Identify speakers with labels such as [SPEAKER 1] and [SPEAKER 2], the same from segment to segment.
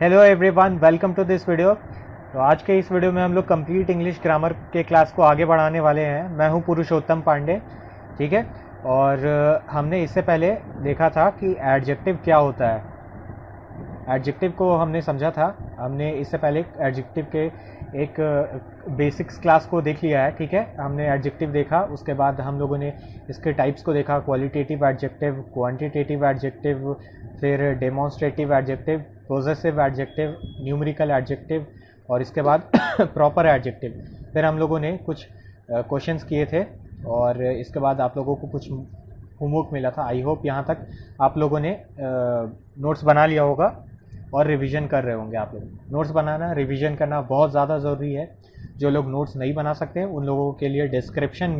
[SPEAKER 1] Hello everyone, welcome to this video. तो आज के इस वीडियो में हम लोग कंप्लीट इंग्लिश ग्रामर के क्लास को आगे बढ़ाने वाले हैं। मैं हूं पुरुषोत्तम पांडे, ठीक है। और हमने इससे पहले देखा था कि एडजेक्टिव क्या होता है। एडजेक्टिव को हमने समझा था। हमने इससे पहले एडजेक्टिव के एक बेसिक्स क्लास को देख लिया है, ठीक है। हमने एडजेक्टिव देखा, उसके बाद हम लोगों ने इसके टाइप्स को देखा, क्वालिटेटिव एडजेक्टिव, क्वांटिटेटिव एडजेक्टिव, फिर demonstrative adjective, possessive adjective, numerical adjective और इसके बाद प्रॉपर एडजेक्टिव। फिर हम लोगों ने कुछ क्वेश्चंस किए थे और इसके बाद आप लोगों को कुछ होमवर्क मिला था। आई होप यहाँ तक आप लोगों ने नोट्स बना लिया होगा और रिवीजन कर रहे होंगे। आप लोग नोट्स बनाना, रिवीजन करना बहुत ज़्यादा ज़रूरी है। जो लोग नोट्स नहीं बना सकते उन लोगों के लिए डिस्क्रिप्शन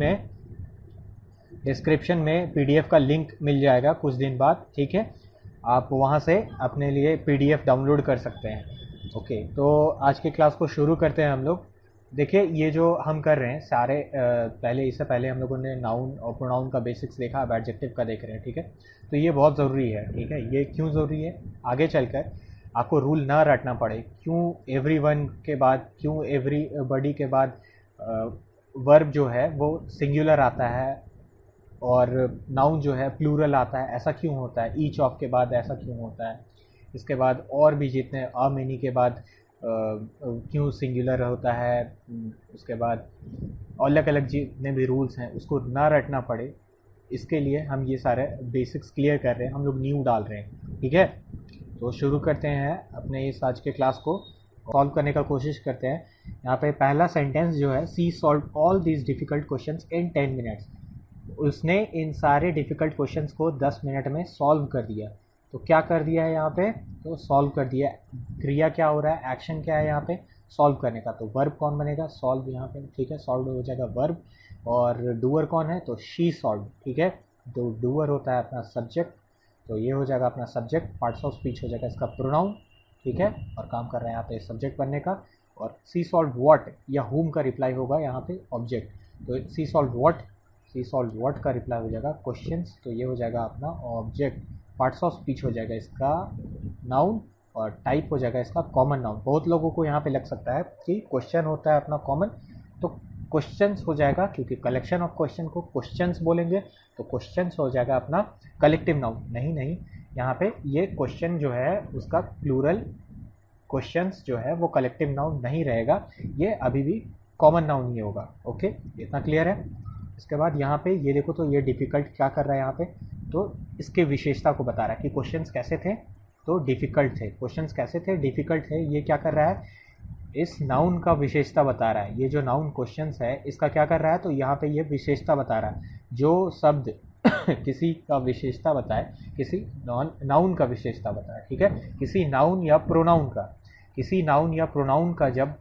[SPEAKER 1] में पीडीएफ का लिंक मिल जाएगा कुछ दिन बाद, ठीक है। आप वहां से अपने लिए पीडीएफ डाउनलोड कर सकते हैं। ओके, तो आज की क्लास को शुरू करते हैं हम लोग। देखिए, ये जो हम कर रहे हैं सारे इससे पहले हम लोगों ने नाउन और प्रोनाउन का बेसिक्स देखा, अब एडजेक्टिव का देख रहे हैं, ठीक है। तो ये बहुत ज़रूरी है, ठीक है। ये क्यों ज़रूरी है, आगे चलकर आपको रूल ना रटना पड़े। क्यों एवरीवन के बाद, क्यों एवरीबॉडी के बाद वर्ब जो है वो सिंगुलर आता है और नाउन जो है प्लूरल आता है, ऐसा क्यों होता है। ईच ऑफ के बाद ऐसा क्यों होता है। इसके बाद और भी जितने अ मेनी के बाद क्यों सिंगुलर होता है। उसके बाद अलग अलग जितने भी रूल्स हैं उसको ना रटना पड़े, इसके लिए हम ये सारे बेसिक्स क्लियर कर रहे हैं, हम लोग न्यू डाल रहे हैं, ठीक है। तो शुरू करते हैं अपने इस आज के क्लास को, सॉल्व करने का कोशिश करते हैं। यहाँ पे पहला सेंटेंस जो है, see solve all these difficult questions in 10 minutes. उसने इन सारे डिफ़िकल्ट क्वेश्चंस को 10 मिनट में सॉल्व कर दिया। तो क्या कर दिया है यहाँ पे, तो सॉल्व कर दिया। क्रिया क्या हो रहा है, एक्शन क्या है यहाँ पे, सॉल्व करने का। तो वर्ब कौन बनेगा, सॉल्व यहाँ पे, ठीक है। सॉल्व हो जाएगा वर्ब और डूअर कौन है, तो शी सॉल्व, ठीक है। तो डूअर होता है अपना सब्जेक्ट, तो ये हो जाएगा अपना सब्जेक्ट। पार्ट्स ऑफ स्पीच हो जाएगा इसका प्रोनाउन, ठीक है। और काम कर रहे हैं यहाँ पे सब्जेक्ट बनने का। और सी सॉल्व व्हाट या हुम का रिप्लाई होगा यहाँ पे ऑब्जेक्ट। तो सी सॉल्व व्हाट का रिप्लाई हो जाएगा क्वेश्चंस, तो ये हो जाएगा अपना ऑब्जेक्ट। पार्ट्स ऑफ स्पीच हो जाएगा इसका नाउन और टाइप हो जाएगा इसका कॉमन नाउन। बहुत लोगों को यहाँ पे लग सकता है कि क्वेश्चन होता है अपना कॉमन, तो क्वेश्चंस हो जाएगा, क्योंकि कलेक्शन ऑफ क्वेश्चन को क्वेश्चंस बोलेंगे, तो क्वेश्चंस हो जाएगा अपना कलेक्टिव नाउन। नहीं, यहाँ पे ये क्वेश्चन जो है उसका प्लूरल, क्वेश्चंस जो है वो कलेक्टिव नाउन नहीं रहेगा, ये अभी भी कॉमन नाउन ही होगा। ओके, इतना क्लियर है। इसके बाद यहाँ पे ये देखो, तो ये डिफ़िकल्ट क्या कर रहा है यहाँ पे, तो इसके विशेषता को बता रहा है कि क्वेश्चंस कैसे थे, तो डिफ़िकल्ट थे। क्वेश्चंस कैसे थे, डिफ़िकल्ट थे। ये क्या कर रहा है, इस नाउन का विशेषता बता रहा है। ये जो नाउन क्वेश्चंस है इसका क्या कर रहा है, तो यहाँ पे ये विशेषता बता रहा है। जो शब्द किसी का विशेषता बताए, किसी नाउन का विशेषता बताए, ठीक है। किसी नाउन या प्रोनाउन का जब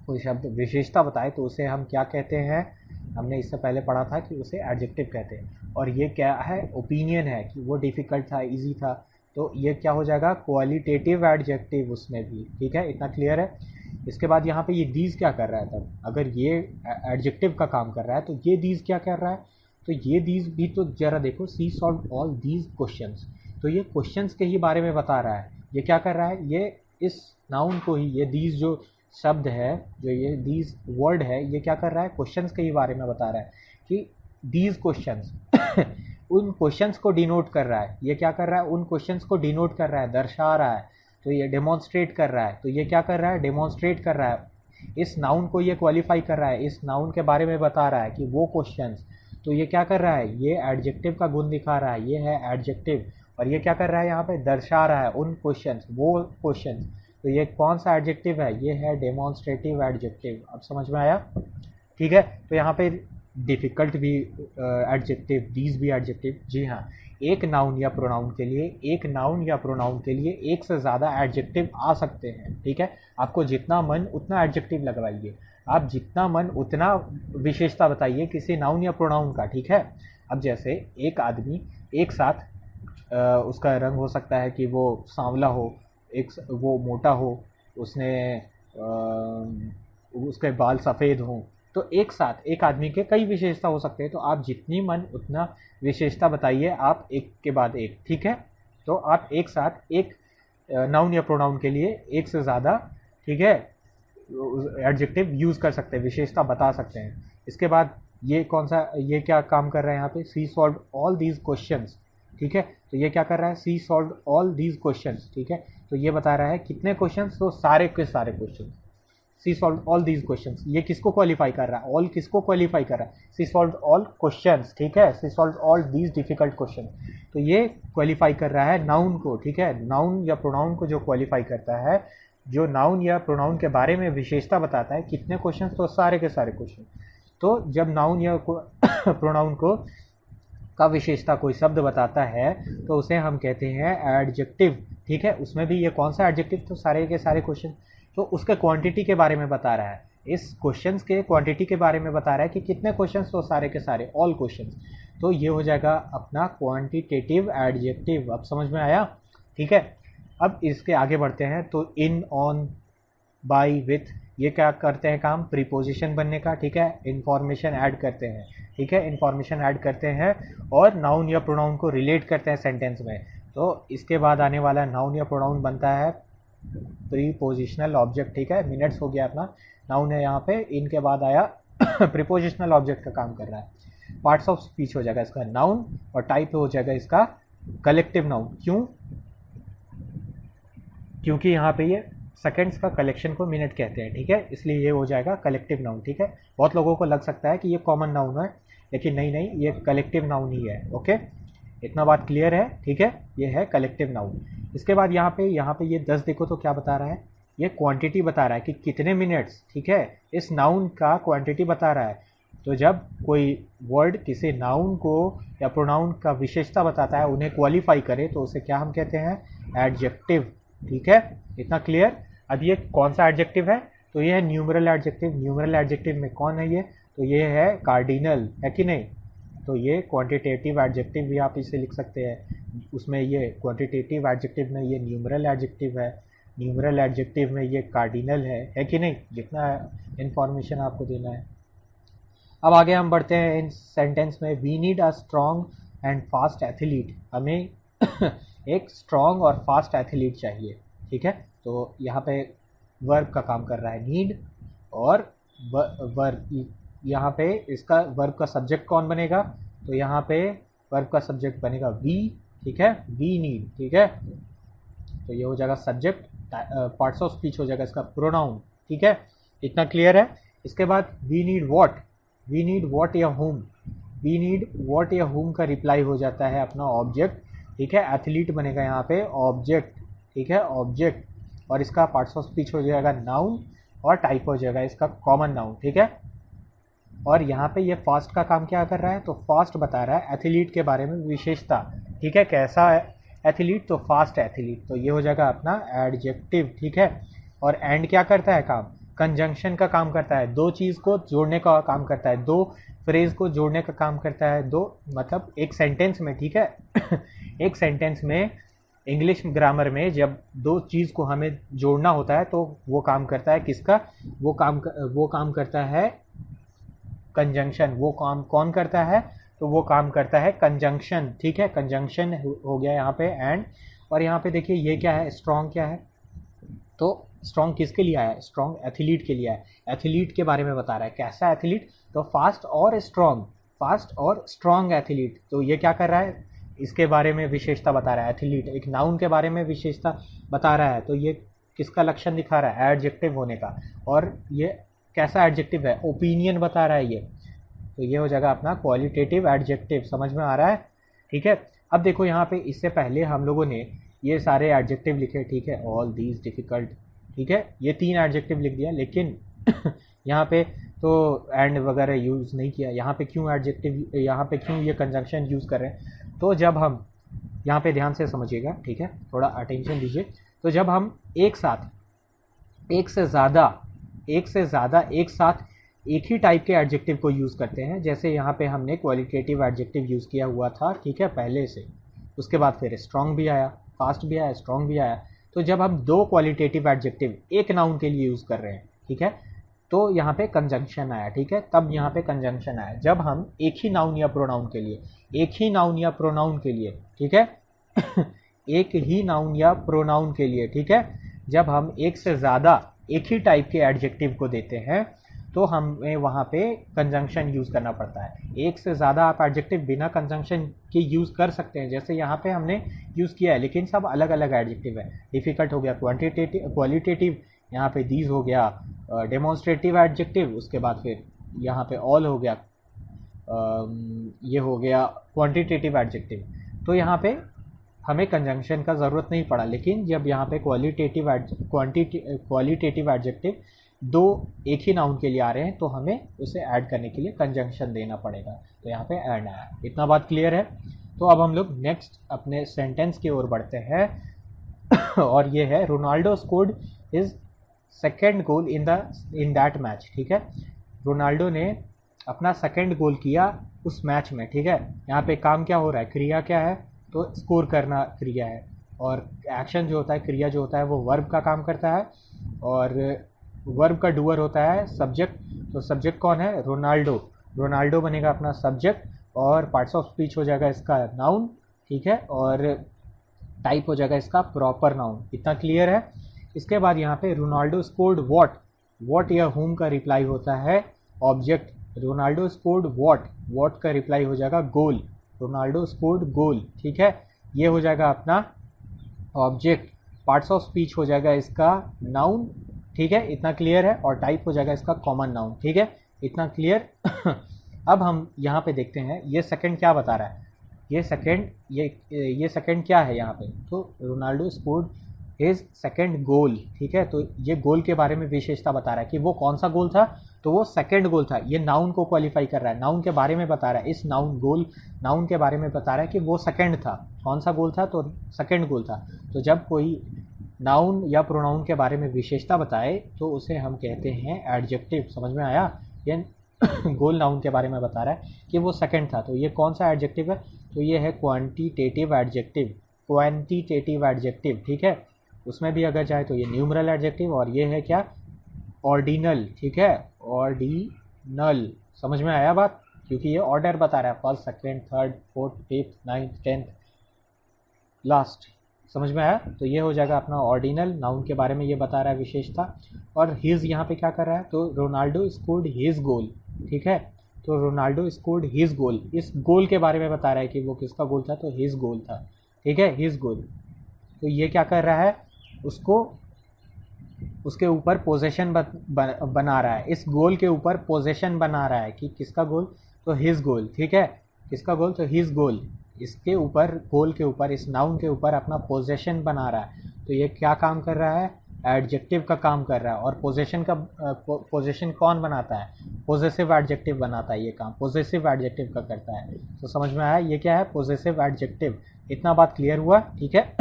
[SPEAKER 1] कोई शब्द विशेषता बताए तो उसे हम क्या कहते हैं, हमने इससे पहले पढ़ा था कि उसे एडजेक्टिव कहते हैं। और ये क्या है, ओपिनियन है कि वो डिफ़िकल्ट था, इजी था, तो ये क्या हो जाएगा, क्वालिटेटिव एडजेक्टिव उसमें भी, ठीक है। इतना क्लियर है। इसके बाद यहाँ पे ये दीज क्या कर रहा है, तब अगर ये एडजेक्टिव का काम कर रहा है तो ये दीज क्या कर रहा है, तो ये दीज भी तो जरा देखो, सी सॉल्व ऑल दीज क्वेश्चंस, तो ये क्वेश्चंस के ही बारे में बता रहा है। ये क्या कर रहा है, ये इस नाउन को ही, ये दीज जो शब्द है, जो ये दीज वर्ड है, ये क्या कर रहा है, क्वेश्चंस के ही बारे में बता रहा है कि दीज क्वेश्चंस उन क्वेश्चंस को डिनोट कर रहा है। ये क्या कर रहा है, उन क्वेश्चंस को डिनोट कर रहा है, दर्शा रहा है। तो ये डेमोन्स्ट्रेट कर रहा है, तो ये क्या कर रहा है, डेमोन्स्ट्रेट कर रहा है। इस नाउन को ये क्वालिफाई कर रहा है, इस नाउन के बारे में बता रहा है कि वो क्वेश्चंस, तो ये क्या कर रहा है, ये एडजेक्टिव का गुण दिखा रहा है, ये है एडजेक्टिव। और ये क्या कर रहा है, यहाँ पे दर्शा रहा है उन क्वेश्चंस, वो क्वेश्चंस। तो ये कौन सा एडजेक्टिव है, ये है डेमोन्स्ट्रेटिव एडजेक्टिव। अब समझ में आया, ठीक है। तो यहाँ पे डिफ़िकल्ट भी एडजेक्टिव, दीज भी एडजेक्टिव। जी हाँ, एक नाउन या प्रोनाउन के लिए एक से ज़्यादा एडजेक्टिव आ सकते हैं, ठीक है। आपको जितना मन उतना एडजेक्टिव लगवाइए, आप जितना मन उतना विशेषता बताइए किसी नाउन या प्रोनाउन का, ठीक है। अब जैसे एक आदमी एक साथ उसका रंग हो सकता है कि वो सांवला हो, वो मोटा हो, उसके बाल सफ़ेद हों, तो एक साथ एक आदमी के कई विशेषता हो सकते हैं। तो आप जितनी मन उतना विशेषता बताइए, आप एक के बाद एक, ठीक है। तो आप एक साथ एक नाउन या प्रोनाउन के लिए एक से ज़्यादा, ठीक है, एडजेक्टिव यूज़ कर सकते हैं, विशेषता बता सकते हैं। इसके बाद ये कौन सा, ये क्या काम कर रहा है यहाँ पे, सी सॉल्व ऑल दीज क्वेश्चंस, ठीक है। तो ये क्या कर रहा है, see solve all these questions, ठीक है। तो ये बता रहा है कितने क्वेश्चंस, तो सारे के सारे questions. See solve all these questions, ये किसको क्वालिफाई कर रहा है, ऑल किसको क्वालिफाई कर रहा है, सी सॉल्व ऑल क्वेश्चंस, ठीक है, see solve all these difficult question. तो ये क्वालिफाई कर रहा है नाउन को, ठीक है। नाउन या प्रोनाउन को जो क्वालिफाई करता है, जो नाउन या प्रोनाउन के बारे में विशेषता बताता है, कितने क्वेश्चन, तो सारे के सारे क्वेश्चन। तो जब नाउन या प्रोनाउन को का विशेषता कोई शब्द बताता है तो उसे हम कहते हैं एडजेक्टिव, ठीक है। उसमें भी ये कौन सा एडजेक्टिव, तो सारे के सारे क्वेश्चन। तो उसके क्वांटिटी के बारे में बता रहा है, इस क्वेश्चंस के क्वांटिटी के बारे में बता रहा है कि कितने क्वेश्चंस, तो सारे के सारे, ऑल क्वेश्चंस। तो ये हो जाएगा अपना क्वांटिटेटिव एडजेक्टिव। अब समझ में आया, ठीक है। अब इसके आगे बढ़ते हैं। तो इन, ऑन, बाय, विथ, ये क्या करते हैं काम, प्रीपोजिशन बनने का, ठीक है। इंफॉर्मेशन ऐड करते हैं, ठीक है, इंफॉर्मेशन ऐड करते हैं और नाउन या प्रोनाउन को रिलेट करते हैं सेंटेंस में। तो इसके बाद आने वाला नाउन या प्रोनाउन बनता है प्रीपोजिशनल ऑब्जेक्ट, ठीक है। मिनट्स हो गया अपना, नाउन है यहाँ पे, इनके बाद आया प्रीपोजिशनल ऑब्जेक्ट का काम कर रहा है। पार्ट्स ऑफ स्पीच हो जाएगा इसका नाउन, और टाइप हो जाएगा इसका कलेक्टिव नाउन। क्यों, क्योंकि यहाँ पे ये सेकेंड्स का कलेक्शन को मिनट कहते हैं, ठीक है, इसलिए ये हो जाएगा कलेक्टिव नाउन, ठीक है। बहुत लोगों को लग सकता है कि ये कॉमन नाउन है, लेकिन नहीं नहीं, ये कलेक्टिव नाउन ही है, ओके। इतना बात क्लियर है, ठीक है, ये है कलेक्टिव नाउन। इसके बाद यहाँ पे ये 10 देखो तो क्या बता रहा है, ये क्वांटिटी बता रहा है कि कितने मिनट्स, ठीक है, इस नाउन का क्वांटिटी बता रहा है। तो जब कोई वर्ड किसी नाउन को या प्रोनाउन का विशेषता बताता है, उन्हें क्वालिफाई करे, तो उसे क्या हम कहते हैं, एडजेक्टिव, ठीक है। इतना क्लियर। अब ये कौन सा एडजेक्टिव है, तो ये है न्यूमरल एडजेक्टिव। न्यूमरल एडजेक्टिव में कौन है ये, तो ये है कार्डिनल, है कि नहीं। तो ये क्वांटिटेटिव एडजेक्टिव भी आप इसे लिख सकते हैं, उसमें ये क्वांटिटेटिव एडजेक्टिव में ये न्यूमरल एडजेक्टिव है, न्यूमरल एडजेक्टिव में ये कार्डिनल है कि नहीं। जितना इंफॉर्मेशन आपको देना है। अब आगे हम बढ़ते हैं इन सेंटेंस में। We need a strong and fast athlete, हमें एक स्ट्रॉन्ग और फास्ट एथलीट चाहिए, ठीक है। तो यहाँ पे वर्ब का काम कर रहा है नीड, और वर्ब, यहाँ पे इसका वर्ब का सब्जेक्ट कौन बनेगा, तो यहाँ पे वर्ब का सब्जेक्ट बनेगा वी, ठीक है, वी नीड, ठीक है। तो ये हो जाएगा सब्जेक्ट, पार्ट्स ऑफ स्पीच हो जाएगा इसका प्रोनाउन, ठीक है। इतना क्लियर है। इसके बाद we need what, we need what या होम, वी नीड व्हाट या होम का रिप्लाई हो जाता है अपना ऑब्जेक्ट, ठीक है। एथलीट बनेगा यहाँ पे ऑब्जेक्ट, ठीक है, ऑब्जेक्ट, और इसका पार्ट्स ऑफ स्पीच हो जाएगा नाउन, और टाइप हो जाएगा इसका कॉमन नाउन, ठीक है। और यहाँ पे ये फास्ट का काम क्या कर रहा है, तो फास्ट बता रहा है एथलीट के बारे में विशेषता, ठीक है, कैसा है एथलीट, तो फास्ट एथलीट। तो ये हो जाएगा अपना एडजेक्टिव, ठीक है। और एंड क्या करता है काम, कंजंक्शन का काम करता है, दो चीज़ को जोड़ने का काम करता है, दो फ्रेज को जोड़ने का काम करता है, दो मतलब एक सेंटेंस में, ठीक है। एक सेंटेंस में इंग्लिश ग्रामर में जब दो चीज़ को हमें जोड़ना होता है, तो वो काम करता है किसका, वो काम करता है कंजंक्शन। वो काम कौन करता है, तो वो काम करता है कंजंक्शन, ठीक है। कंजंक्शन हो गया यहाँ पे एंड। और यहाँ पे देखिए ये क्या है, स्ट्रॉन्ग क्या है, तो स्ट्रॉन्ग किसके लिए आया है, स्ट्रॉन्ग एथलीट के लिए है। एथलीट के बारे में बता रहा है, कैसा एथलीट, तो फास्ट और स्ट्रॉन्ग, फास्ट और स्ट्रॉन्ग एथलीट। तो ये क्या कर रहा है, इसके बारे में विशेषता बता रहा है, एथलीट एक नाउन के बारे में विशेषता बता रहा है। तो ये किसका लक्षण दिखा रहा है, एडजेक्टिव होने का। और ये कैसा एडजेक्टिव है, ओपिनियन बता रहा है ये। तो ये हो जाएगा अपना क्वालिटेटिव एडजेक्टिव। समझ में आ रहा है, ठीक है। अब देखो यहाँ पे इससे पहले हम लोगों ने ये सारे एडजेक्टिव लिखे, ठीक है, ऑल दीज डिफ़िकल्ट, ठीक है, ये 3 एडजेक्टिव लिख दिया, लेकिन यहाँ पे तो एंड वगैरह यूज़ नहीं किया। यहाँ पे क्यों एडजेक्टिव, यहाँ पे क्यों ये कंजंक्शन यूज़ कर रहे हैं, तो जब हम यहाँ पे ध्यान से समझिएगा, ठीक है, थोड़ा अटेंशन दीजिए। तो जब हम एक साथ एक से ज़्यादा एक साथ एक ही टाइप के एडजेक्टिव को यूज़ करते हैं, जैसे यहाँ पे हमने क्वालिटेटिव एडजेक्टिव यूज़ किया हुआ था, ठीक है, पहले से, उसके बाद फिर स्ट्रॉन्ग भी आया, फास्ट भी आया, स्ट्रॉन्ग भी आया। तो जब हम 2 क्वालिटेटिव एडजेक्टिव एक नाउन के लिए यूज़ कर रहे हैं, ठीक है, तो यहाँ पे कंजंक्शन आया, ठीक है, तब यहाँ पे कंजंक्शन आया। जब हम एक ही नाउन या प्रोनाउन के लिए, ठीक है, एक ही नाउन या प्रोनाउन के लिए, ठीक है, जब हम एक से ज़्यादा एक ही टाइप के एडजेक्टिव को देते हैं तो हमें वहाँ पे कंजंक्शन यूज़ करना पड़ता है। एक से ज़्यादा आप एडजेक्टिव बिना कंजंक्शन के यूज़ कर सकते हैं, जैसे यहाँ पे हमने यूज़ किया है, लेकिन सब अलग अलग एडजेक्टिव है। डिफ़िकल्ट हो गया क्वांटिटेटिव, क्वालिटेटिव, यहाँ पे दीज हो गया डेमोन्स्ट्रेटिव एडजेक्टिव, उसके बाद फिर यहाँ पे ऑल हो गया, ये हो गया क्वांटिटेटिव एडजेक्टिव। तो यहाँ पे हमें कंजंक्शन का ज़रूरत नहीं पड़ा, लेकिन जब यहाँ पे क्वालिटेटिव एडजेक्टिव दो एक ही नाउन के लिए आ रहे हैं तो हमें उसे ऐड करने के लिए कंजंक्शन देना पड़ेगा। तो यहाँ पे ऐड आया। इतना बात क्लियर है। तो अब हम लोग नेक्स्ट अपने सेंटेंस की ओर बढ़ते हैं और ये है Ronaldo scored his second goal in that match. ठीक है, रोनाल्डो ने अपना सेकेंड गोल किया उस मैच में। ठीक है, यहाँ पे काम क्या हो रहा है, क्रिया क्या है, तो स्कोर करना क्रिया है, और एक्शन जो होता है, क्रिया जो होता है वो वर्ब का काम करता है, और वर्ब का डूअर होता है सब्जेक्ट। तो सब्जेक्ट कौन है, रोनाल्डो। रोनाल्डो बनेगा अपना सब्जेक्ट, और पार्ट्स ऑफ स्पीच हो जाएगा इसका नाउन। ठीक है, और टाइप हो जाएगा इसका प्रॉपर नाउन। इतना क्लियर है। इसके बाद यहाँ पे रोनाल्डो स्कोर्ड वॉट या होम का रिप्लाई होता है ऑब्जेक्ट। रोनाल्डो स्कोर्ड वॉट का रिप्लाई हो जाएगा गोल। रोनाल्डो स्कोर्ड गोल। ठीक है, ये हो जाएगा अपना ऑब्जेक्ट। पार्ट्स ऑफ स्पीच हो जाएगा इसका नाउन। ठीक है, इतना क्लियर है। और टाइप हो जाएगा इसका कॉमन नाउन। ठीक है, इतना क्लियर। अब हम यहाँ पे देखते हैं ये सेकंड क्या बता रहा है। ये सेकंड क्या है यहाँ पे, तो Ronaldo scored his second goal. ठीक है, तो ये गोल के बारे में विशेषता बता रहा है कि वो कौन सा गोल था, तो वो सेकंड गोल था। ये नाउन को क्वालिफाई कर रहा है, नाउन के बारे में बता रहा है। इस नाउन के बारे में बता रहा है कि वो सेकंड था। कौन सा गोल था, तो सेकंड गोल था। तो जब कोई नाउन या प्रोनाउन के बारे में विशेषता बताए तो उसे हम कहते हैं एडजेक्टिव। समझ में आया। ये गोल नाउन के बारे में बता रहा है कि वो सेकंड था, तो ये कौन सा एडजेक्टिव है, तो ये है क्वांटिटेटिव एडजेक्टिव। क्वांटिटेटिव एडजेक्टिव, ठीक है, उसमें भी अगर चाहे तो ये न्यूमरल एडजेक्टिव, और ये है क्या, ऑर्डिनल। ठीक है, ऑर्डिनल। समझ में आया बात, क्योंकि ये ऑर्डर बता रहा है, first, second, third, fourth, fifth, ninth, tenth, last. समझ में आया। तो ये हो जाएगा अपना ऑर्डिनल, नाउन के बारे में ये बता रहा है विशेषता। और हिज यहाँ पे क्या कर रहा है, तो रोनाल्डो स्कोर्ड हिज गोल। ठीक है, तो रोनाल्डो स्कोर्ड हिज गोल, इस गोल के बारे में बता रहा है कि वो किसका गोल था, तो हिज गोल था। ठीक है, हिज गोल। तो ये क्या कर रहा है, उसके ऊपर पोजेशन बना रहा है, इस गोल के ऊपर पोजेशन बना रहा है कि किसका गोल, तो हिज गोल। ठीक है, किसका गोल, तो हिज गोल। इसके ऊपर, गोल के ऊपर, इस नाउन के ऊपर अपना पोजेशन बना रहा है। तो ये क्या काम कर रहा है, एडजेक्टिव का काम कर रहा है। और पोजेशन कौन बनाता है, पोजेसिव एडजेक्टिव बनाता है। ये काम पोजेसिव एडजेक्टिव का करता है। तो समझ में आया ये क्या है, पोजेसिव एडजेक्टिव। इतना बात क्लियर हुआ। ठीक है।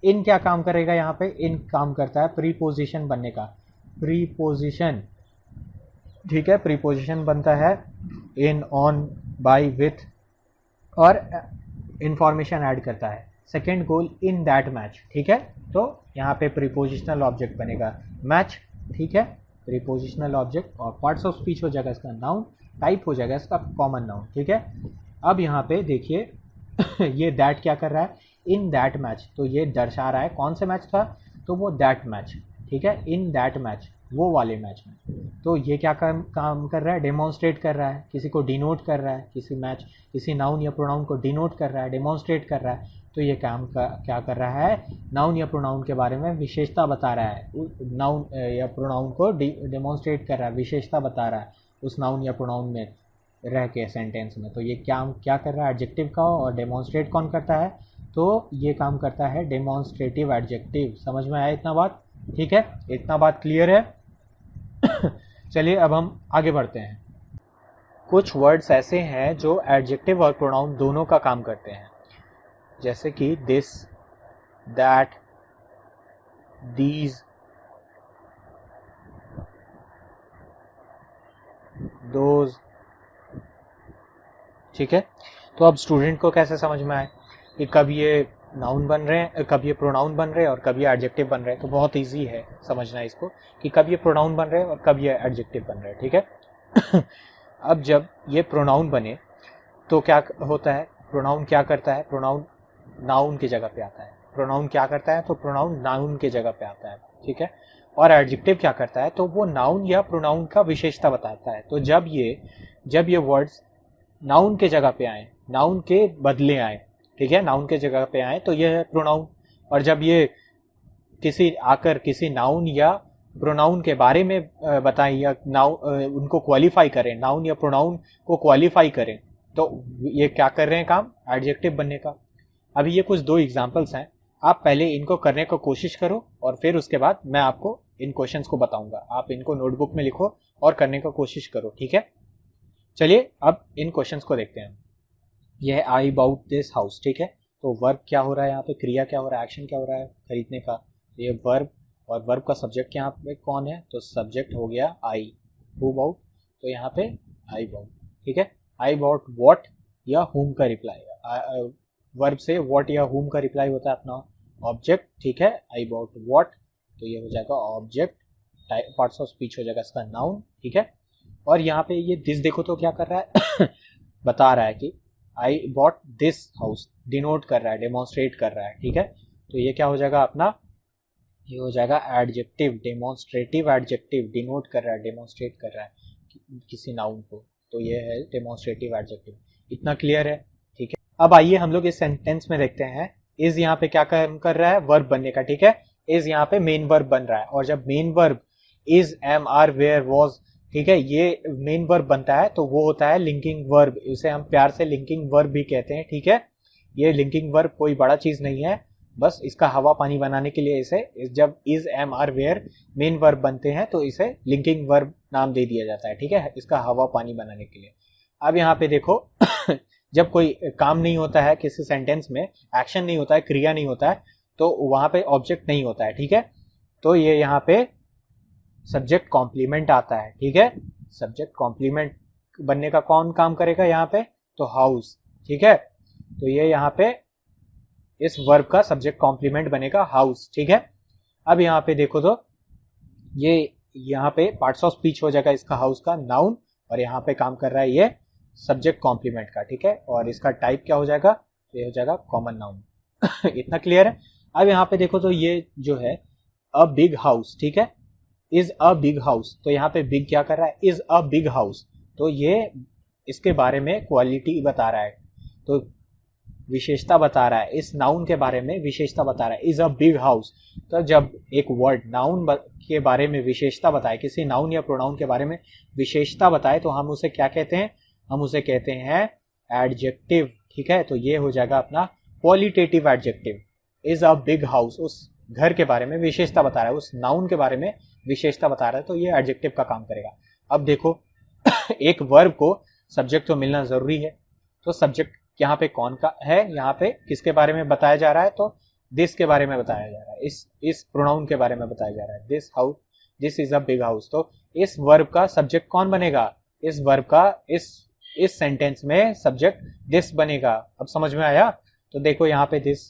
[SPEAKER 1] इन क्या काम करेगा यहाँ पे, इन काम करता है प्रीपोजिशन बनने का, प्रीपोजिशन। ठीक है, प्रीपोजिशन बनता है इन, ऑन, बाय, विथ, और इंफॉर्मेशन ऐड करता है। Second goal in that match. ठीक है, तो यहाँ पे प्रीपोजिशनल ऑब्जेक्ट बनेगा मैच। ठीक है, प्रीपोजिशनल ऑब्जेक्ट, और पार्ट्स ऑफ स्पीच हो जाएगा इसका नाउन, टाइप हो जाएगा इसका कॉमन नाउन। ठीक है, अब यहाँ पे देखिए ये दैट क्या कर रहा है, इन दैट मैच। तो ये दर्शा रहा है कौन से मैच था, तो वो दैट मैच। ठीक है, इन दैट मैच, वो वाले मैच में। तो ये क्या काम कर रहा है, डेमोन्स्ट्रेट कर रहा है, किसी को डिनोट कर रहा है, किसी नाउन या प्रोनाउन को डिनोट कर रहा है, डेमोन्स्ट्रेट कर रहा है। तो ये काम क्या कर रहा है, नाउन या प्रोनाउन के बारे में विशेषता बता रहा है, नाउन या प्रोनाउन को डेमोन्स्ट्रेट कर रहा है, विशेषता बता रहा है उस नाउन या प्रोनाउन में रह के सेंटेंस में। तो ये क्या कर रहा है, एडजेक्टिव का। और डेमोन्स्ट्रेट कौन करता है, तो ये काम करता है डेमोन्स्ट्रेटिव एडजेक्टिव। समझ में आया इतना बात। ठीक है, इतना बात क्लियर है। चलिए अब हम आगे बढ़ते हैं। कुछ वर्ड्स ऐसे हैं जो एडजेक्टिव और प्रोनाउन दोनों का काम करते हैं, जैसे कि दिस, दैट, दीज, दोज। ठीक है, तो अब स्टूडेंट को कैसे समझ में आए कि कब ये नाउन बन रहे हैं, कब ये प्रोनाउन बन रहे हैं और कब ये एडजेक्टिव बन रहे हैं। तो बहुत इजी है समझना इसको कि कब ये प्रोनाउन बन रहे हैं और कब ये एडजेक्टिव बन रहे हैं। ठीक है। अब जब ये प्रोनाउन बने तो क्या होता है, प्रोनाउन क्या करता है, प्रोनाउन नाउन की जगह पे आता है। प्रोनाउन क्या करता है, तो प्रोनाउन नाउन के जगह पे आता है, ठीक है। और एडजेक्टिव क्या करता है, तो वो नाउन या प्रोनाउन का विशेषता बताता है। तो जब ये वर्ड्स नाउन के जगह पे आए, नाउन के बदले आए, ठीक है, नाउन के जगह पे आए, तो ये है प्रोनाउन। और जब ये किसी नाउन या प्रोनाउन के बारे में बताएं या उनको क्वालिफाई करें, नाउन या प्रोनाउन को क्वालिफाई करें, तो ये क्या कर रहे हैं काम, एडजेक्टिव बनने का। अभी ये कुछ 2 एग्जांपल्स हैं, आप पहले इनको करने को कोशिश करो और फिर उसके बाद मैं आपको इन क्वेश्चंस को बताऊंगा। आप इनको नोटबुक में लिखो और करने का कोशिश करो, ठीक है। चलिए अब इन क्वेश्चंस को देखते हैं। यह है आई बाउट दिस हाउस, ठीक है। तो वर्ब क्या हो रहा है यहाँ पे, क्रिया क्या हो रहा है, एक्शन क्या हो रहा है, खरीदने का, ये वर्ब। और वर्ब का सब्जेक्ट यहाँ पे कौन है, तो सब्जेक्ट हो गया आई, हु बाउट, तो यहाँ पे आई बाउट, ठीक है। आई बाउट व्हाट या हुम का रिप्लाई, वर्ब से व्हाट या हुम का रिप्लाई होता है अपना ऑब्जेक्ट, ठीक है। आई बाउट व्हाट, तो ये हो जाएगा ऑब्जेक्ट, पार्ट्स ऑफ स्पीच हो जाएगा इसका नाउन, ठीक है। और यहाँ पे ये दिस देखो तो क्या कर रहा है बता रहा है कि I bought this house, denote कर रहा है, डेमोन्स्ट्रेट कर रहा है, ठीक है। तो ये क्या हो जाएगा अपना, ये हो जाएगा एडजेक्टिव, डेमोन्स्ट्रेटिव एडजेक्टिव, डिनोट कर रहा है, डेमोन्स्ट्रेट कर रहा है किसी नाउन को, तो ये है डेमोन्स्ट्रेटिव एडजेक्टिव। इतना क्लियर है, ठीक है। अब आइए हम लोग इस सेंटेंस में देखते हैं, इज यहाँ पे क्या काम कर रहा है, वर्ब बनने का, ठीक है। इज यहाँ पे मेन वर्ब बन रहा है, और जब main verb is, am, are, were, was, ठीक है, ये मेन वर्ब बनता है तो वो होता है लिंकिंग वर्ब, इसे हम प्यार से लिंकिंग वर्ब भी कहते हैं, ठीक है। ये लिंकिंग वर्ब कोई बड़ा चीज नहीं है, बस इसका हवा पानी बनाने के लिए इसे, जब is, am, are, were main verb बनते हैं तो इसे लिंकिंग वर्ब नाम दे दिया जाता है, ठीक है, इसका हवा पानी बनाने के लिए। अब यहाँ पे देखो जब कोई काम नहीं होता है किसी सेंटेंस में, एक्शन नहीं होता है, क्रिया नहीं होता है, तो वहां पे ऑब्जेक्ट नहीं होता है, ठीक है। तो ये यहाँ पे सब्जेक्ट कॉम्प्लीमेंट आता है, ठीक है। सब्जेक्ट कॉम्प्लीमेंट बनने का कौन काम करेगा यहाँ पे, तो हाउस, ठीक है। तो ये यहाँ पे इस वर्ब का सब्जेक्ट कॉम्प्लीमेंट बनेगा हाउस, ठीक है। अब यहाँ पे देखो तो ये यहाँ पे पार्ट्स ऑफ स्पीच हो जाएगा इसका हाउस का नाउन, और यहाँ पे काम कर रहा है ये सब्जेक्ट कॉम्प्लीमेंट का, ठीक है। और इसका टाइप क्या हो जाएगा, तो ये हो जाएगा कॉमन नाउन इतना क्लियर है। अब यहाँ पे देखो तो ये जो है अ बिग हाउस, ठीक है, इज अ बिग हाउस, तो यहाँ पे बिग क्या कर रहा है, इज अ बिग हाउस, तो ये इसके बारे में क्वालिटी बता रहा है, तो विशेषता बता रहा है, इस नाउन के बारे में विशेषता बता रहा है, इज अ बिग हाउस। तो जब एक वर्ड नाउन के बारे में विशेषता बताए, किसी नाउन या प्रोनाउन के बारे में विशेषता बताए, तो हम उसे क्या कहते हैं, हम उसे कहते हैं एडजेक्टिव, ठीक है। तो ये हो जाएगा अपना qualitative adjective. Is a big house, उस घर के बारे में विशेषता बता रहा है, उस नाउन के बारे में विशेषता बता रहा है, तो ये एडजेक्टिव का काम करेगा। अब देखो एक वर्ब को सब्जेक्ट तो मिलना जरूरी है, तो सब्जेक्ट यहाँ पे कौन का है, यहाँ पे किसके बारे में बताया जा रहा है, तो दिस के बारे में बताया जा रहा है, इस प्रोनाउन के बारे में बताया जा रहा है, this house, this is a big house. तो इस वर्ब का सब्जेक्ट कौन बनेगा, इस वर्ब का इस सेंटेंस में सब्जेक्ट दिस बनेगा। अब समझ में आया, तो देखो यहाँ पे दिस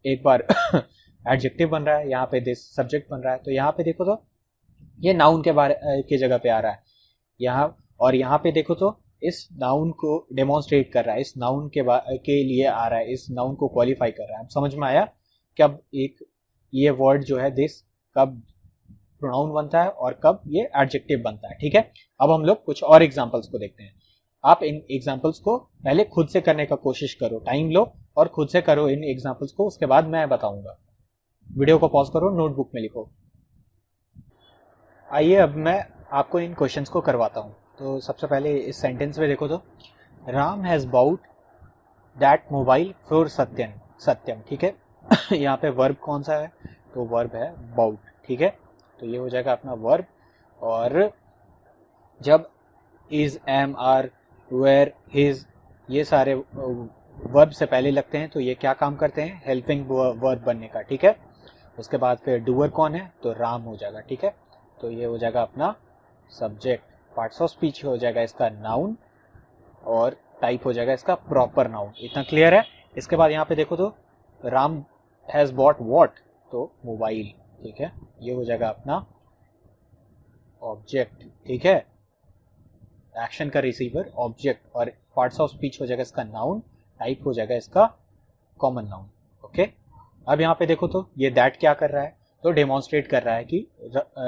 [SPEAKER 1] एक बार एडजेक्टिव बन रहा है, यहाँ पे दिस सब्जेक्ट बन रहा है, तो यहाँ पे देखो तो ये नाउन के बारे की जगह पे आ रहा है यहाँ, और यहाँ पे देखो तो इस नाउन को डेमोन्स्ट्रेट कर रहा है, इस नाउन के लिए आ रहा है, इस नाउन को क्वालिफाई कर रहा है। समझ में आया कब एक ये वर्ड जो है दिस कब प्रोनाउन बनता है और कब ये एडजेक्टिव बनता है, ठीक है। अब हम लोग कुछ और एग्जांपल्स को देखते हैं। आप इन एग्जांपल्स को पहले खुद से करने का कोशिश करो, टाइम लो और खुद से करो इन एग्जांपल्स को, उसके बाद मैं बताऊंगा। वीडियो को पॉज करो, नोटबुक में लिखो। आइए अब मैं आपको इन क्वेश्चंस को करवाता हूँ। तो सबसे पहले इस सेंटेंस में देखो तो Ram has bought that mobile for Satyam, Satyam, ठीक है यहाँ पे वर्ब कौन सा है, तो वर्ब है बाउट, ठीक है। तो ये हो जाएगा अपना वर्ब, और जब is, am, are, were, his ये सारे वर्ब से पहले लगते हैं तो ये क्या काम करते हैं, हेल्पिंग वर्ब बनने का, ठीक है। उसके बाद फिर डूअर कौन है, तो राम हो जाएगा, ठीक है। तो ये हो जाएगा अपना सब्जेक्ट, पार्ट्स ऑफ स्पीच हो जाएगा इसका नाउन, और टाइप हो जाएगा इसका प्रॉपर नाउन। इतना क्लियर है। इसके बाद यहाँ पे देखो तो राम हैज बॉट व्हाट, तो मोबाइल, ठीक है। ये हो जाएगा अपना ऑब्जेक्ट, ठीक है, एक्शन का रिसीवर ऑब्जेक्ट, और पार्ट्स ऑफ स्पीच हो जाएगा इसका नाउन, टाइप हो जाएगा इसका कॉमन नाउन, ओके। अब यहाँ पे देखो तो ये दैट क्या कर रहा है, तो डेमोन्स्ट्रेट कर रहा है कि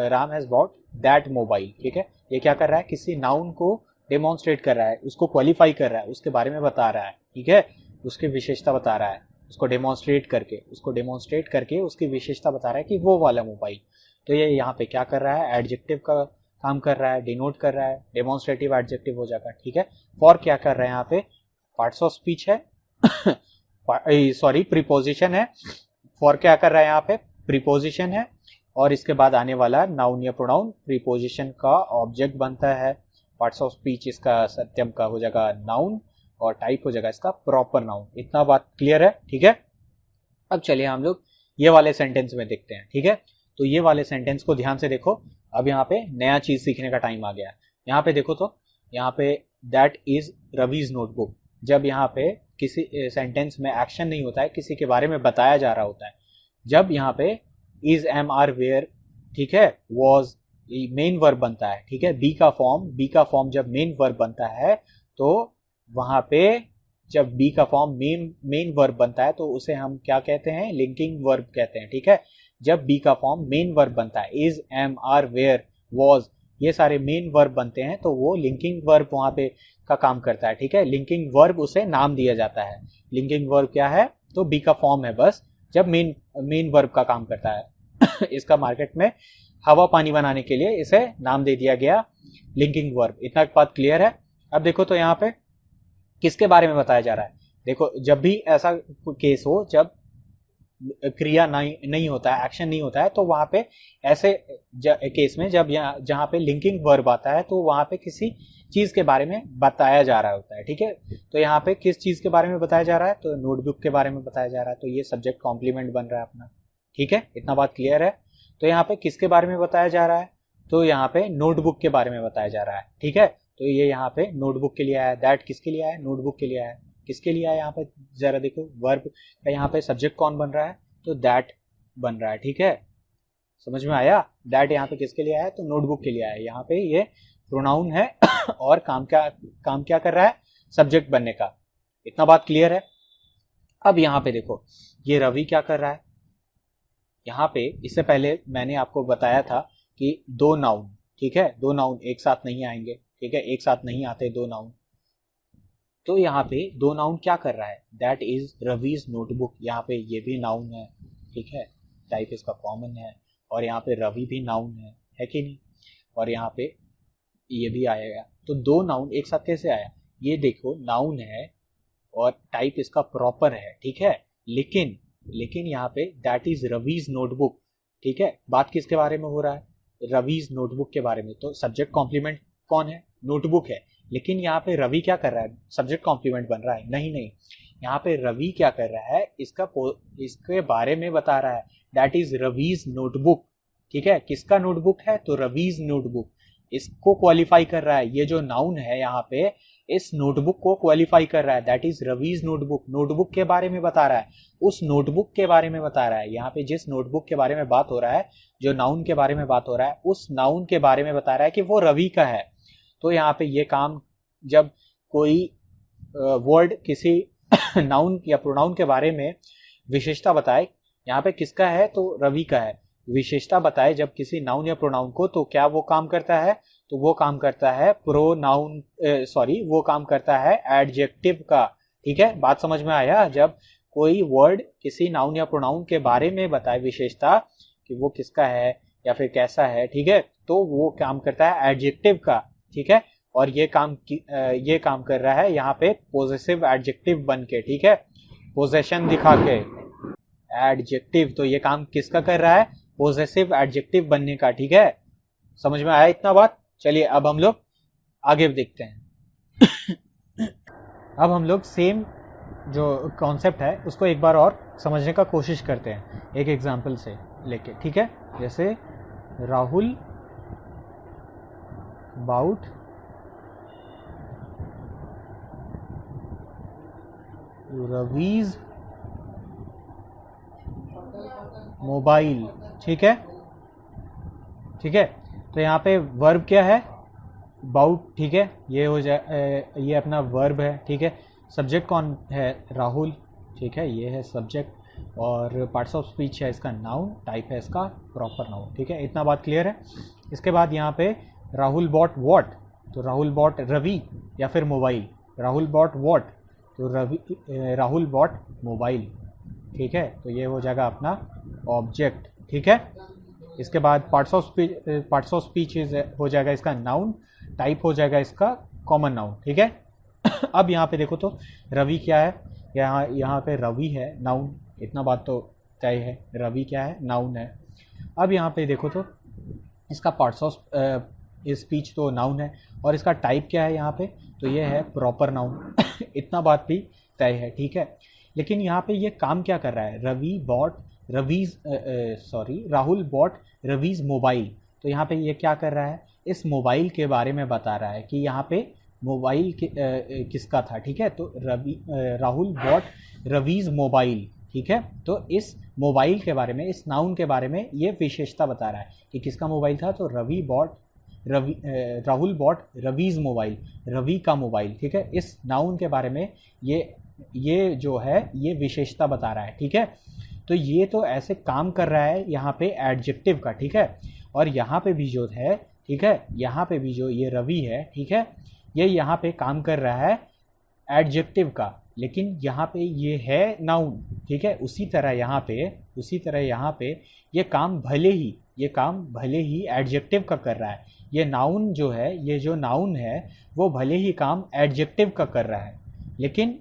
[SPEAKER 1] Ram has bought that mobile. ठीक है, ये क्या कर रहा है, किसी नाउन को डेमोन्स्ट्रेट कर रहा है, उसको क्वालिफाई कर रहा है, उसके बारे में बता रहा है। ठीक है, उसकी विशेषता बता रहा है, उसको डेमोन्स्ट्रेट करके उसकी विशेषता बता रहा है कि वो वाला मोबाइल। तो ये यहाँ पे क्या कर रहा है, एडजेक्टिव का काम कर रहा है, डिनोट कर रहा है, डेमोन्स्ट्रेटिव एडजेक्टिव हो जाएगा। ठीक है, फॉर क्या कर रहे हैं यहाँ पे, पार्ट्स ऑफ स्पीच है सॉरी प्रीपोजिशन है। फॉर क्या कर रहा है यहाँ पे, प्रीपोजिशन है, और इसके बाद आने वाला नाउन या प्रोनाउन प्रीपोजिशन का ऑब्जेक्ट बनता है। पार्ट्स ऑफ स्पीच इसका सत्यम का हो जाएगा नाउन, और टाइप हो जाएगा इसका प्रॉपर नाउन। इतना बात क्लियर है? ठीक है, अब चलिए हम लोग ये वाले सेंटेंस में देखते हैं। ठीक है, तो ये वाले सेंटेंस को ध्यान से देखो। अब यहाँ पे नया चीज सीखने का टाइम आ गया। यहाँ पे देखो तो यहाँ पे दैट इज रवीज नोटबुक। जब यहाँ पे किसी सेंटेंस में एक्शन नहीं होता है, किसी के बारे में बताया जा रहा होता है, जब यहाँ पे इज एम आर वेयर, ठीक है, वॉज मेन वर्ब बनता है। ठीक है, बी का फॉर्म जब मेन वर्ब बनता है, तो वहां पे जब बी का फॉर्म मेन वर्ब बनता है तो उसे हम क्या कहते हैं, लिंकिंग वर्ब कहते हैं। ठीक है, जब बी का फॉर्म मेन वर्ब बनता है, is am are were was, ये सारे मेन वर्ब बनते हैं, तो वो लिंकिंग वर्ब वहां पे का काम करता है। ठीक है, लिंकिंग वर्ब उसे नाम दिया जाता है। लिंकिंग वर्ब क्या है, तो बी का फॉर्म है बस, जब मेन वर्ब का काम करता है इसका मार्केट में हवा पानी बनाने के लिए इसे नाम दे दिया गया लिंकिंग वर्ब। इतना बात क्लियर है? अब देखो तो यहाँ पे किसके बारे में बताया जा रहा है। देखो, जब भी ऐसा केस हो, जब क्रिया नहीं होता है, एक्शन नहीं होता है, तो वहां पे ऐसे केस में जब जहां पे लिंकिंग वर्ब आता है, तो वहां पे किसी चीज के बारे में बताया जा रहा होता है। ठीक है, तो यहाँ पे किस चीज के बारे में बताया जा रहा है, तो नोटबुक के बारे में बताया जा रहा है, तो ये सब्जेक्ट कॉम्प्लीमेंट बन रहा है अपना। ठीक है, इतना बात क्लियर है? तो यहाँ पे किसके बारे में बताया जा रहा है, तो यहाँ पे नोटबुक के बारे में बताया जा रहा है। ठीक है, तो ये यहाँ पे नोटबुक के लिए आया, दैट किसके लिए आया, नोटबुक के लिए आया। किसके लिए आया यहाँ पे, जरा देखो वर्ब का यहाँ पे सब्जेक्ट कौन बन रहा है, तो दैट बन रहा है। ठीक है, समझ में आया? दैट यहाँ पे किसके लिए आया, तो नोटबुक के लिए आया। यहाँ पे ये प्रोनाउन है और काम क्या कर रहा है, सब्जेक्ट बनने का। इतना बात क्लियर है? अब यहाँ पे देखो, ये रवि क्या कर रहा है, यहाँ पे इससे पहले मैंने आपको बताया था कि दो नाउन, ठीक है, दो नाउन एक साथ नहीं आएंगे। ठीक है, एक साथ नहीं आते दो नाउन। तो यहाँ पे दो नाउन क्या कर रहा है, दैट इज रवीज नोटबुक, यहाँ पे ये भी नाउन है। ठीक है, टाइप इसका कॉमन है, और यहाँ पे रवि भी नाउन है कि नहीं, और यहाँ पे ये भी आएगा। तो दो नाउन एक साथ कैसे आया, ये देखो नाउन है और टाइप इसका प्रॉपर है। ठीक है, लेकिन यहाँ पे दैट इज रवीज नोटबुक। ठीक है, बात किसके बारे में हो रहा है, रवीज नोटबुक के बारे में। तो सब्जेक्ट कॉम्प्लीमेंट कौन है, नोटबुक है। लेकिन यहाँ पे रवि क्या कर रहा है, सब्जेक्ट कॉम्प्लीमेंट बन रहा है? नहीं, यहाँ पे रवि क्या कर रहा है, इसके बारे में बता रहा है, दैट इज रवीज नोटबुक। ठीक है, किसका नोटबुक है, तो रवीज नोटबुक, इसको क्वालिफाई कर रहा है। ये जो नाउन है यहाँ पे इस नोटबुक को क्वालिफाई कर रहा है, that is Ravi's notebook. Notebook के बारे में बता रहा है, उस नोटबुक के बारे में बता रहा है। यहाँ पे जिस नोटबुक के बारे में बात हो रहा है, जो नाउन के बारे में बात हो रहा है, उस नाउन के बारे में बता रहा है कि वो रवि का है। तो यहाँ पे ये काम, जब कोई वर्ड किसी नाउन या प्रोनाउन के बारे में विशेषता बताए, यहाँ पे किसका है, तो रवि का है, विशेषता बताए जब किसी नाउन या प्रोनाउन को, तो क्या वो काम करता है, तो वो काम करता है प्रोनाउन वो काम करता है एडजेक्टिव का। ठीक है, बात समझ में आया? जब कोई वर्ड किसी नाउन या प्रोनाउन के बारे में बताए विशेषता कि वो किसका है या फिर कैसा है, ठीक है, तो वो काम करता है एडजेक्टिव का। ठीक है, और ये काम कर रहा है यहाँ पे पोजेसिव एडजेक्टिव बन के। ठीक है, पोजेशन दिखा के एडजेक्टिव, तो ये काम किसका कर रहा है, पोजेसिव एडजेक्टिव बनने का। ठीक है, समझ में आया इतना बात? चलिए अब हम लोग आगे देखते हैं अब हम लोग सेम जो कॉन्सेप्ट है उसको एक बार और समझने का कोशिश करते हैं एक एग्जांपल से लेके। ठीक है, जैसे राहुल बाउट रवीज मोबाइल। ठीक है, तो यहाँ पे वर्ब क्या है, बाउट। ठीक है, ये हो जाए, ये अपना वर्ब है। ठीक है, सब्जेक्ट कौन है, राहुल। ठीक है, ये है सब्जेक्ट, और पार्ट्स ऑफ स्पीच है इसका नाउन, टाइप है इसका प्रॉपर नाउन। ठीक है, इतना बात क्लियर है। इसके बाद यहाँ पे राहुल बॉट व्हाट, तो राहुल बॉट रवि या फिर मोबाइल। राहुल बॉट व्हाट, तो राहुल बॉट मोबाइल। ठीक है, तो ये हो जाएगा अपना ऑब्जेक्ट। ठीक है, इसके बाद पार्ट्स ऑफ स्पीच हो जाएगा इसका नाउन, टाइप हो जाएगा इसका कॉमन नाउन। ठीक है, अब यहाँ पे देखो तो रवि क्या है, यहाँ पे रवि है नाउन, इतना बात तो तय है, रवि क्या है, नाउन है। अब यहाँ पे देखो तो इसका पार्ट्स ऑफ स्पीच तो नाउन है, और इसका टाइप क्या है यहाँ पे, तो ये है प्रॉपर नाउन। इतना बात भी तय है। ठीक है, लेकिन यहाँ पे ये काम क्या कर रहा है, राहुल बॉट रवीज मोबाइल। तो यहाँ पे ये क्या कर रहा है, इस मोबाइल के बारे में बता रहा है कि यहाँ पे मोबाइल किसका था। ठीक है, तो राहुल बॉट रवीज मोबाइल। ठीक है, तो इस मोबाइल के बारे में, इस नाउन के बारे में ये विशेषता बता रहा है कि किसका मोबाइल था, तो राहुल बॉट रवीज मोबाइल, रवि का मोबाइल। ठीक है, इस नाउन के बारे में ये जो है ये विशेषता बता रहा है। ठीक है, तो ये तो ऐसे काम कर रहा है यहाँ पे एडजेक्टिव का। ठीक है, और यहाँ पे भी जो है, ठीक है, यहाँ पे भी जो ये रवि है, ठीक है, ये यहाँ पे काम कर रहा है एडजेक्टिव का, लेकिन यहाँ पे ये है नाउन। ठीक है, उसी तरह यहाँ पे ये काम भले ही एडजेक्टिव का कर रहा है। ये नाउन जो है, ये जो नाउन है वो भले ही काम एडजेक्टिव का कर रहा है, लेकिन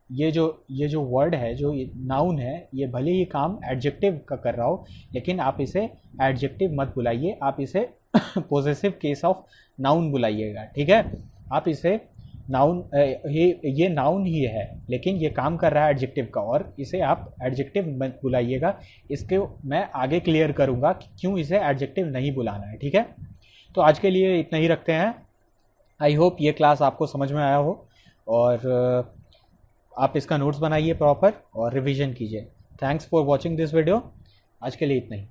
[SPEAKER 1] ये जो वर्ड है, जो नाउन है, ये भले ही काम एडजेक्टिव का कर रहा हो, लेकिन आप इसे एडजेक्टिव मत बुलाइए, आप इसे पोजेसिव केस ऑफ नाउन बुलाइएगा। ठीक है, आप इसे नाउन, ये नाउन ही है, लेकिन ये काम कर रहा है एडजेक्टिव का, और इसे आप एडजेक्टिव मत बुलाइएगा। इसके मैं आगे क्लियर करूँगा कि क्यों इसे एडजेक्टिव नहीं बुलाना है। ठीक है, तो आज के लिए इतना ही रखते हैं। आई होप ये क्लास आपको समझ में आया हो, और आप इसका नोट्स बनाइए प्रॉपर और रिवीजन कीजिए। Thanks for watching this video. आज के लिए इतना ही।